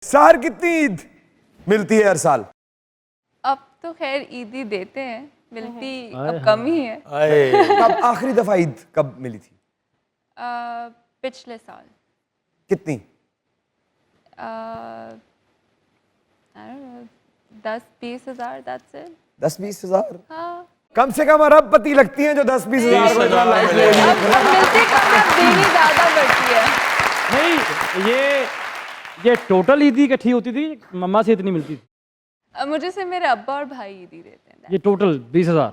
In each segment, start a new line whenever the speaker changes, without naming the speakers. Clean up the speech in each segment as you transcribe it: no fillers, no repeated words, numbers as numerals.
सहर कितनी ईद मिलती है हर साल?
अब तो खैर ईद ही देते हैं, मिलती अब कम ही है।
कब आखिरी दफा ईद कब मिली थी?
पिछले साल
कितनी?
10-20 हज़ार, that's it।
10-20 हजार?
हाँ,
कम से कम अरबपति लगती हैं जो 10-20 हजार को इतना लाइफ ले रही हैं।
अब मिलते कम है, अब देनी ज़्यादा पड़ती है।
नहीं, ये टोटल ईदी इकट्ठी होती थी, मम्मा से इतनी मिलती थी?
अब मुझे से मेरे अब्बा और भाई ईद ही देते हैं।
ये टोटल 20,000।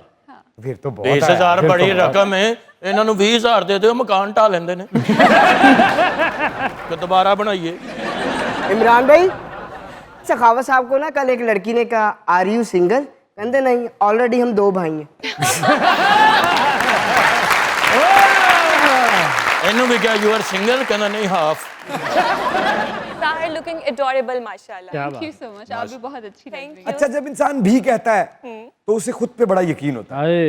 फिर तो बहुत
20,000 बड़ी रकम है, ਇਹਨਾਂ ਨੂੰ 20,000 ਦੇ ਦਿਓ, ਮਕਾਨ ਢਾ ਲੈਂਦੇ ਨੇ। तो दोबारा बनाइए।
इमरान भाई, सखावत साहब को ना कल एक लड़की ने कहा आर यू सिंगल? कहते नहीं, ऑलरेडी हम 2 भाई हैं।
ਇਹਨੂੰ ਵੀ ਕਿਹਾ ਯੂ ਆਰ ਸਿੰਗਲ, ਕਹਿੰਦਾ ਨਹੀਂ half.
Sahar looking adorable, mashallah.
Thank you so much, आप भी बहुत अच्छी लग रही हैं।
अच्छा, जब इंसान भी कहता है तो उसे खुद पे बड़ा यकीन होता है।
आए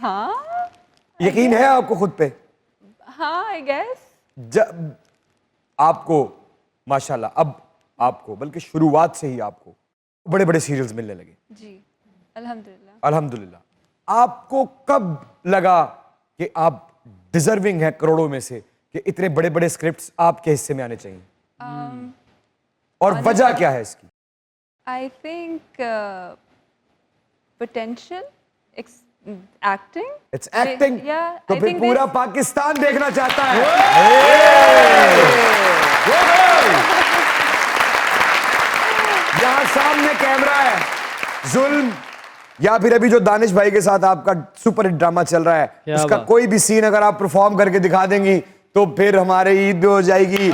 हाँ
यकीन है आपको खुद पे?
हाँ, आई गेस।
जब आपको माशाल्लाह, अब आपको बल्कि शुरुआत से ही आपको बड़े बड़े सीरियल्स मिलने लगे।
जी, अल्हम्दुलिल्लाह।
अल्हम्दुलिल्लाह। आपको कब लगा कि आप डिजर्विंग हैं करोड़ों में से, कि इतने बड़े बड़े स्क्रिप्ट्स आपके हिस्से में आने चाहिए? और वजह क्या है इसकी?
I think potential, acting.
It's acting. तो फिर पूरा पाकिस्तान देखना चाहता है। यहाँ सामने कैमरा है, जुल्म या फिर अभी जो दानिश भाई के साथ आपका सुपर हिट ड्रामा चल रहा है, उसका कोई भी सीन अगर आप परफॉर्म करके दिखा देंगी तो फिर हमारे ईद भी हो जाएगी।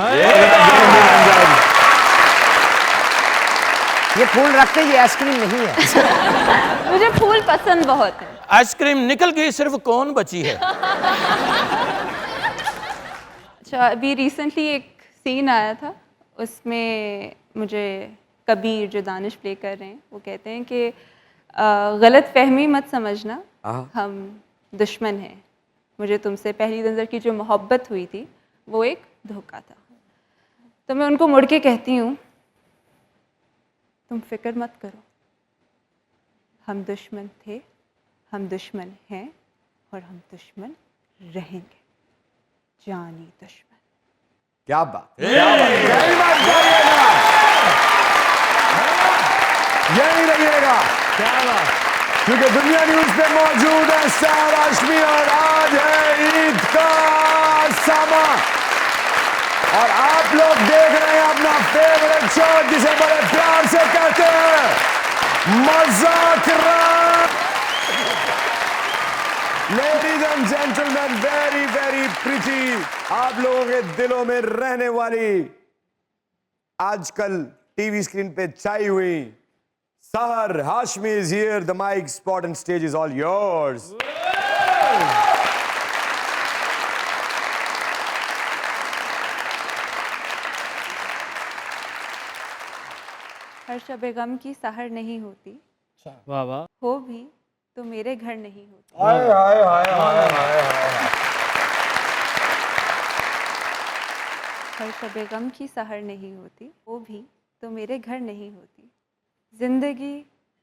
ये फूल रखते, ये आइसक्रीम नहीं है।
मुझे फूल पसंद बहुत है।
आइसक्रीम निकल गई, सिर्फ कौन बची है?
अच्छा, अभी रिसेंटली एक सीन आया था, उसमें मुझे कबीर जो दानिश प्ले कर रहे हैं वो कहते हैं कि गलत फहमी मत समझना, हम दुश्मन हैं। मुझे तुमसे पहली नज़र की जो मोहब्बत हुई थी वो एक धोखा था। तो मैं उनको मुड़ के कहती हूँ, तुम फिक्र मत करो, हम दुश्मन थे, हम दुश्मन हैं और हम दुश्मन रहेंगे, जानी दुश्मन।
क्या बात, यही बात करिएगा, यही रहिएगा। क्या बात, क्योंकि दुनिया न्यूज पे मौजूद है सहर हाशमी और आज है ईद का समा और आप लोग देख रहे हैं अपना फेवरेट शो जिसे बड़े प्यार से कहते हैं मज़ाकरा। Ladies and gentleman, very very pretty, आप लोगों के दिलों में रहने वाली, आजकल टीवी स्क्रीन पे छाई हुई सहर Hashmi is here. The mic, spot and stage is all yours.
हर शब गम की सहर नहीं होती,
वाह वाह।
हो भी तो मेरे घर नहीं होती।
हाय हाय हाय हाय हाय हाय।
हर शब गम की सहर नहीं होती, वो भी तो मेरे घर नहीं होती। जिंदगी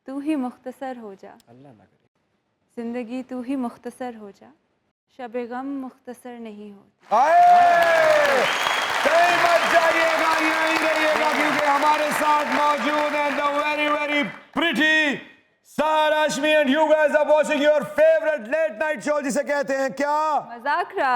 तू ही मुख्तसर हो जा, जिंदगी तू ही मुख्तसर हो जा, शब गम मुख्तसर नहीं होती।
कहीं मत जाइएगा, यहीं रहिएगा, क्योंकि हमारे साथ मौजूद है the very very pretty Sahar Hashmi and you guys are watching your favourite late night show जिसे कहते हैं क्या?
मज़ाकरा।